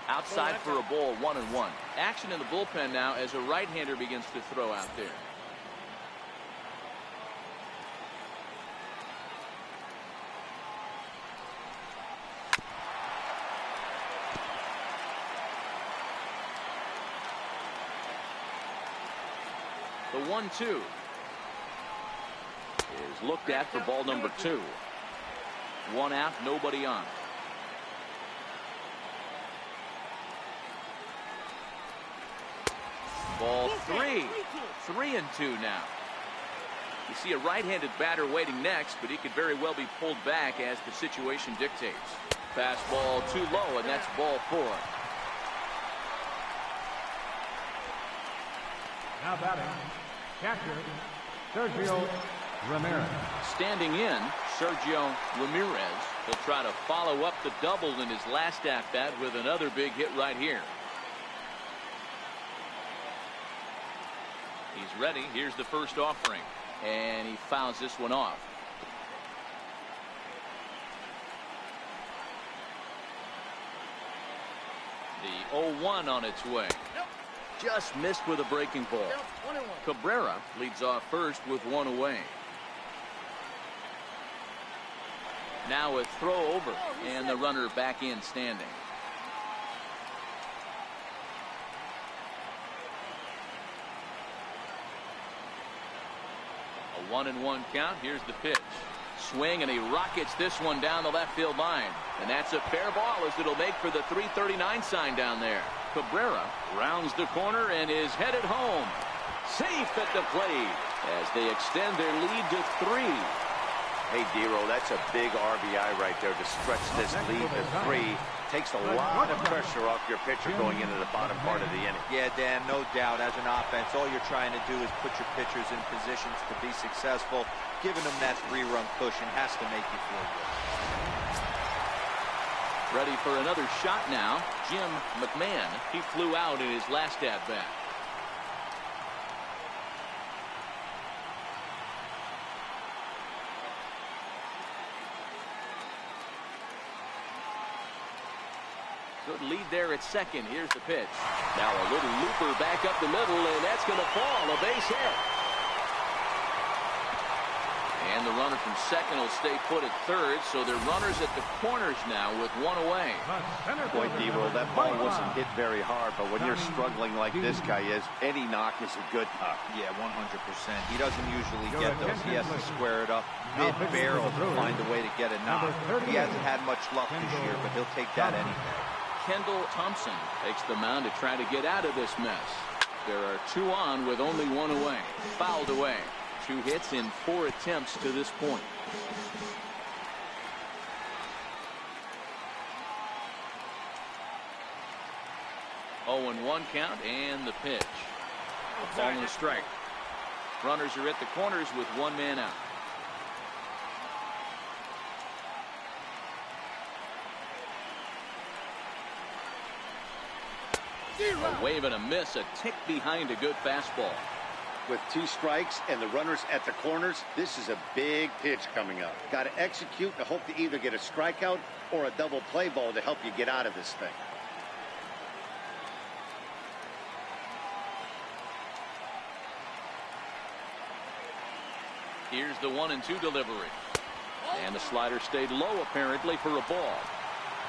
Outside for a ball, 1-1. Action in the bullpen now as a right-hander begins to throw out there. The 1-2 is looked at for ball number 2. 1 out, nobody on. Ball 3. 3-2 now. You see a right-handed batter waiting next, but he could very well be pulled back as the situation dictates. Fastball too low, and that's ball 4. Now batting, catcher, Sergio Ramirez. Standing in, Sergio Ramirez. He'll try to follow up the double in his last at-bat with another big hit right here. He's ready. Here's the first offering. And he fouls this one off. The 0-1 on its way. Just missed with a breaking ball. Cabrera leads off first with 1 away. Now a throw over, and the runner back in standing. A 1-1 count. Here's the pitch. Swing, and he rockets this one down the left field line. And that's a fair ball as it'll make for the 339 sign down there. Cabrera rounds the corner and is headed home. Safe at the plate as they extend their lead to 3. Hey, Dero, that's a big RBI right there to stretch this lead to 3. Takes a lot of pressure off your pitcher going into the bottom part of the inning. Yeah, Dan, no doubt. As an offense, all you're trying to do is put your pitchers in positions to be successful. Giving them that 3-run cushion has to make you feel good. Ready for another shot now. Jim McMahon. He flew out in his last at-bat. Good lead there at second. Here's the pitch. Now a little looper back up the middle, and that's going to fall. A base hit. And the runner from second will stay put at third, so they're runners at the corners now with 1 away. Boy, Dero, that ball wasn't hit very hard, but when you're struggling like this guy is, any knock is a good knock. Yeah, 100%. He doesn't usually get those. He has to square it up mid-barrel to find a way to get a knock. He hasn't had much luck this year, but he'll take that any day. Kendall Thompson takes the mound to try to get out of this mess. There are 2 on with only 1 away. Fouled away. 2 hits in 4 attempts to this point. Oh, and 1 count, and the pitch. Ball and a strike. Runners are at the corners with 1 man out. A wave and a miss, a tick behind a good fastball. With 2 strikes and the runners at the corners, this is a big pitch coming up. Got to execute and hope to either get a strikeout or a double play ball to help you get out of this thing. Here's the 1-2 delivery. And the slider stayed low apparently for a ball.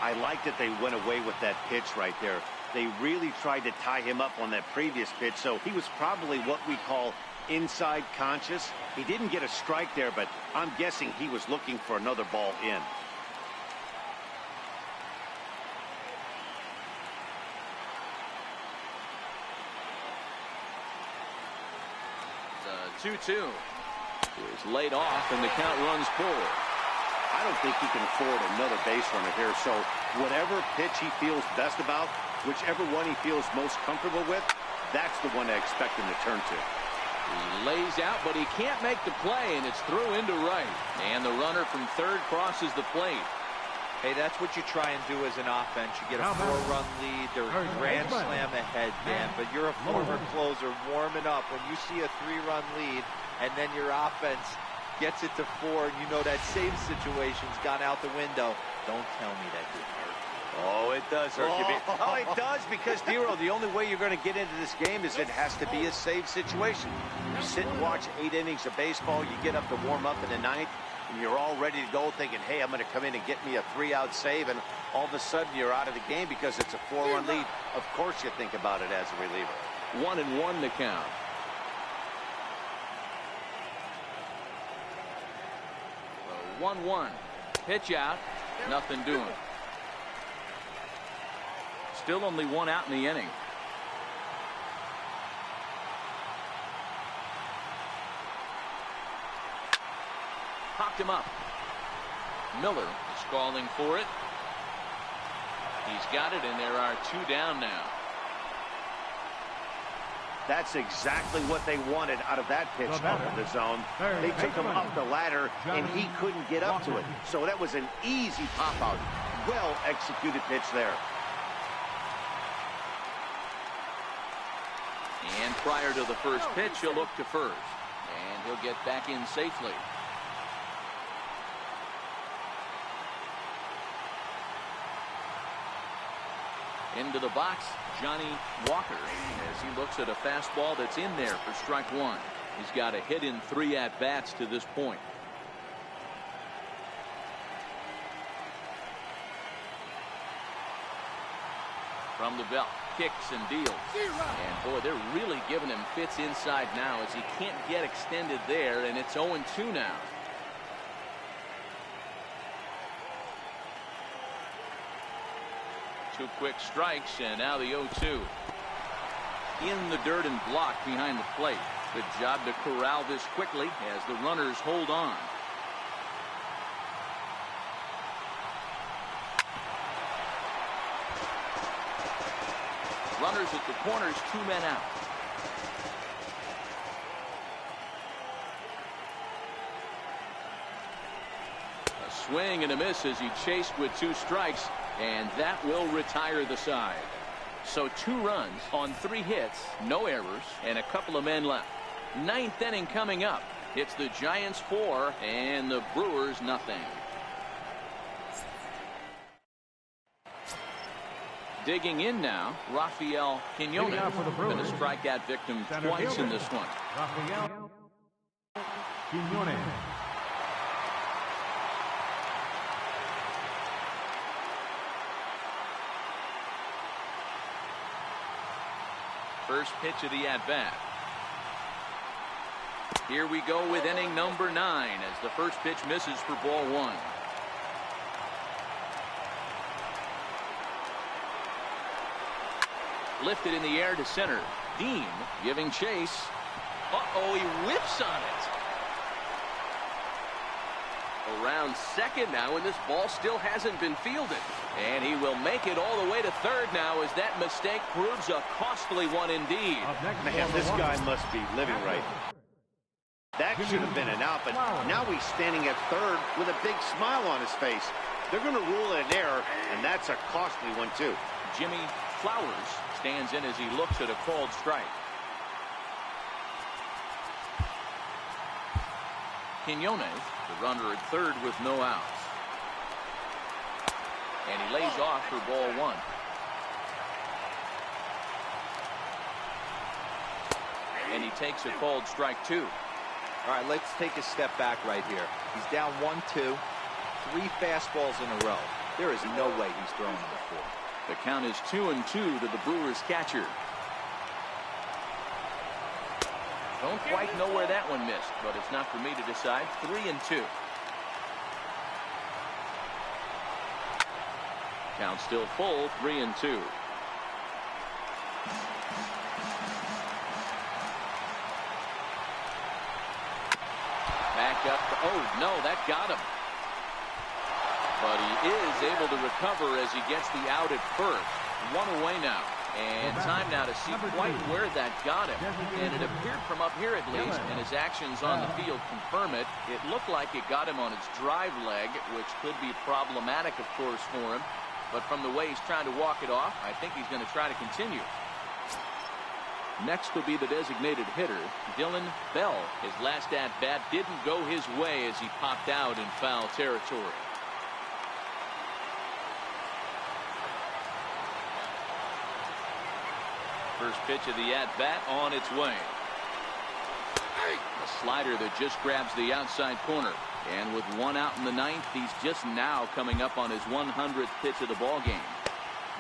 I like that they went away with that pitch right there. They really tried to tie him up on that previous pitch, so he was probably what we call inside conscious. He didn't get a strike there, but I'm guessing he was looking for another ball in. The 2-2 is laid off, and the count runs full. I don't think he can afford another base runner here, so whatever pitch he feels best about, whichever one he feels most comfortable with, that's the one I expect him to turn to. He lays out, but he can't make the play, and it's through into right. And the runner from third crosses the plate. Hey, that's what you try and do as an offense. You get a 4-run lead. There's a grand slam ahead, Dan, but you're a former closer warming up. When you see a 3-run lead, and then your offense gets it to 4, and you know that same situation's gone out the window, don't tell me that didn't hurt. Oh, it does hurt you. Oh, it does, because, Dero, the only way you're going to get into this game is it has to be a save situation. You sit and watch 8 innings of baseball, you get up to warm up in the 9th, and you're all ready to go thinking, hey, I'm going to come in and get me a 3-out save, and all of a sudden you're out of the game because it's a 4-run lead. Of course you think about it as a reliever. 1-1 the count. So 1-1. Pitch out. Nothing doing. Still only 1 out in the inning. Popped him up. Miller is calling for it. He's got it, and there are 2 down now. That's exactly what they wanted out of that pitch up in the zone. They took him up the ladder, and he couldn't get up to it. So that was an easy pop-out. Well-executed pitch there. And prior to the first pitch, he'll look to first. And he'll get back in safely. Into the box, Johnny Walker, as he looks at a fastball that's in there for strike 1. He's got a hit in 3 at-bats to this point. From the belt, kicks and deals. And boy, they're really giving him fits inside now as he can't get extended there, and it's 0-2 now. Two quick strikes, and now the 0-2. In the dirt and blocked behind the plate. Good job to corral this quickly as the runners hold on. Runners at the corners, 2 men out. A swing and a miss as he chased with 2 strikes, and that will retire the side. So 2 runs on 3 hits, no errors, and a couple of men left. 9th inning coming up. It's the Giants 4 and the Brewers nothing. Digging in now, Rafael Quinones. Going to strike that victim twice in this one. Rafael Quinones. First pitch of the at-bat. Here we go with inning number 9 as the first pitch misses for ball 1. Lifted in the air to center. Dean giving chase. Uh-oh, he whips on it. Around second now, and this ball still hasn't been fielded. And he will make it all the way to third now as that mistake proves a costly one indeed. Man, this guy must be living right. That should have been an out, but now he's standing at third with a big smile on his face. They're going to rule it an error, and that's a costly one, too. Jimmy Flowers stands in as he looks at a called strike. Quinones, the runner at third with no outs. And he lays off for ball 1. And he takes a called strike 2. All right, let's take a step back right here. He's down 1-2, 3 fastballs in a row. There is no way he's throwing on the 4. The count is 2-2 to the Brewers catcher. Don't quite know where that one missed, but it's not for me to decide. 3-2. Count still full, 3-2. Back up. Oh, no, that got him. But he is able to recover as he gets the out at first. 1 away now. And time now to see quite where that got him. And it appeared from up here at least, and his actions on the field confirm it. It looked like it got him on his drive leg, which could be problematic, of course, for him. But from the way he's trying to walk it off, I think he's going to try to continue. Next will be the designated hitter, Dylan Bell. His last at-bat didn't go his way as he popped out in foul territory. First pitch of the at-bat on its way. A slider that just grabs the outside corner. And with one out in the ninth, he's just now coming up on his 100th pitch of the ball game.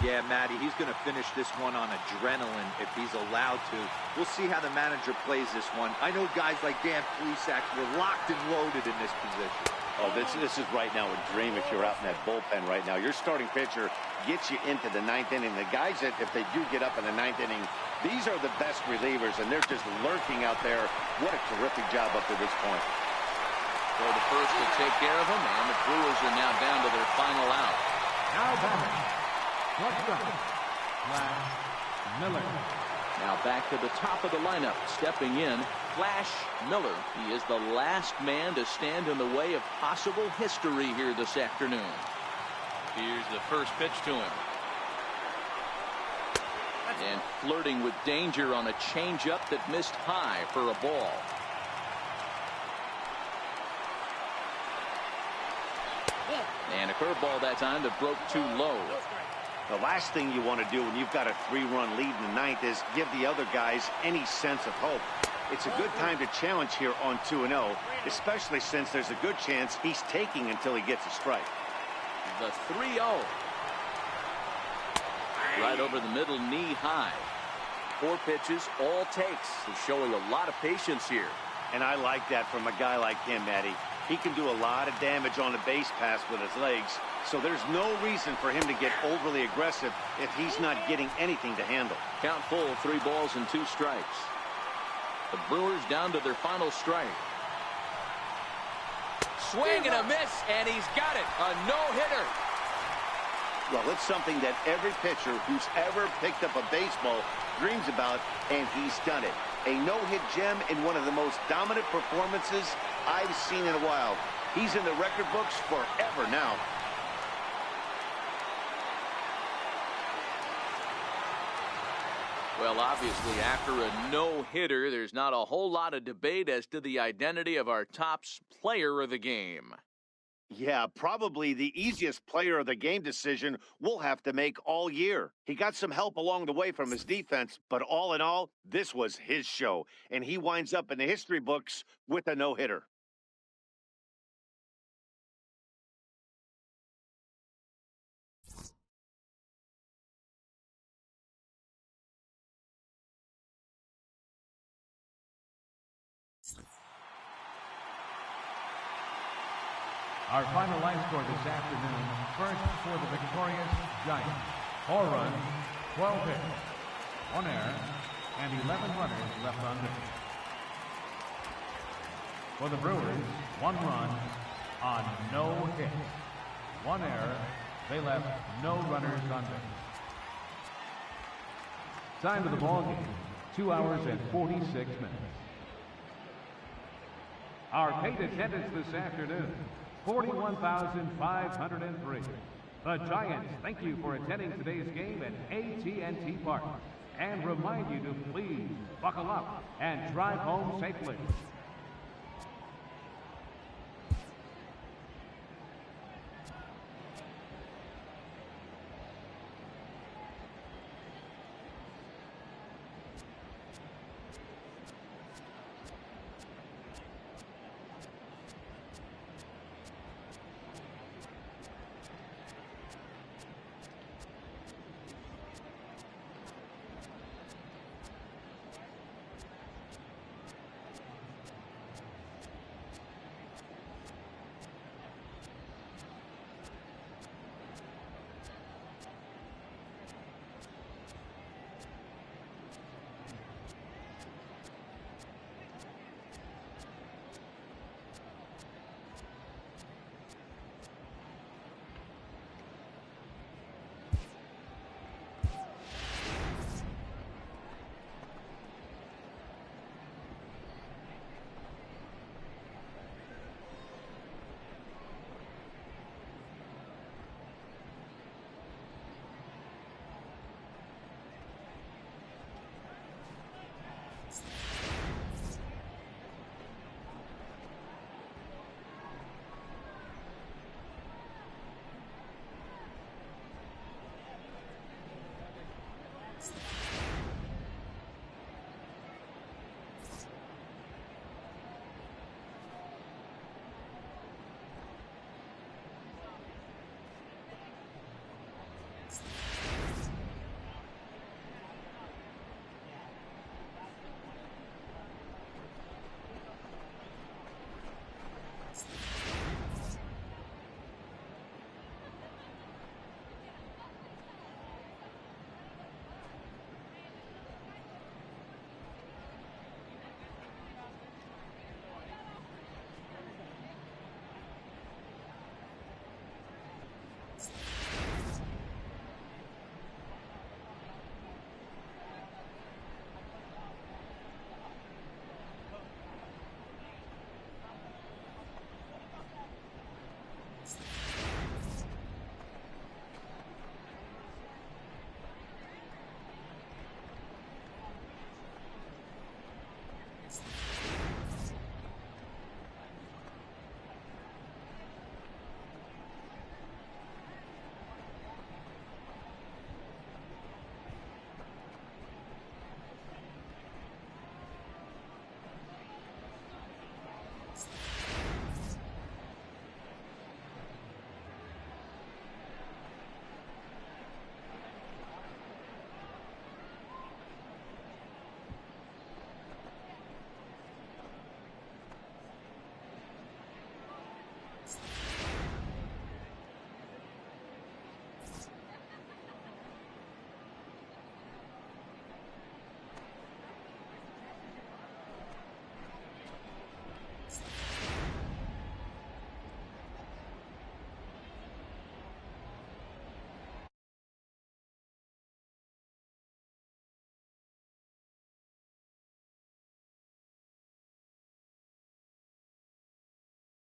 Yeah, Matty, he's going to finish this one on adrenaline if he's allowed to. We'll see how the manager plays this one. I know guys like Dan Plesac were locked and loaded in this position. Oh, this is right now a dream if you're out in that bullpen right now. Your starting pitcher gets you into the ninth inning. The guys that, if they do get up in the ninth inning, these are the best relievers, and they're just lurking out there. What a terrific job up to this point. So the first to take care of him, and the Brewers are now down to their final out. Now batting, shortstop, Flash Miller. Now back to the top of the lineup, stepping in, Flash Miller. He is the last man to stand in the way of possible history here this afternoon. Here's the first pitch to him. And flirting with danger on a changeup that missed high for a ball. And a curveball that time that broke too low. The last thing you want to do when you've got a 3-run lead in the ninth is give the other guys any sense of hope. It's a good time to challenge here on 2-0, especially since there's a good chance he's taking until he gets a strike. The 3-0. Right over the middle, knee high. 4 pitches, all takes. He's showing a lot of patience here. And I like that from a guy like him, Matty. He can do a lot of damage on the base pass with his legs, so there's no reason for him to get overly aggressive if he's not getting anything to handle. Count full, 3 balls and 2 strikes. The Brewers down to their final strike. Swing and a miss, and he's got it. A no-hitter. Well, it's something that every pitcher who's ever picked up a baseball dreams about, and he's done it. A no-hit gem in one of the most dominant performances I've seen in a while. He's in the record books forever now. Well, obviously, after a no-hitter, there's not a whole lot of debate as to the identity of our top player of the game. Yeah, probably the easiest player of the game decision we'll have to make all year. He got some help along the way from his defense, but all in all, this was his show, and he winds up in the history books with a no-hitter. Our final line score this afternoon, first for the victorious Giants. 4 runs, 12 hits, 1 error, and 11 runners left on base. For the Brewers, 1 run on no hits, 1 error. They left no runners on base. Time of the ball game, 2 hours and 46 minutes. Our paid attendance this afternoon, 41,503. The Giants thank you for attending today's game at AT&T Park and remind you to please buckle up and drive home safely.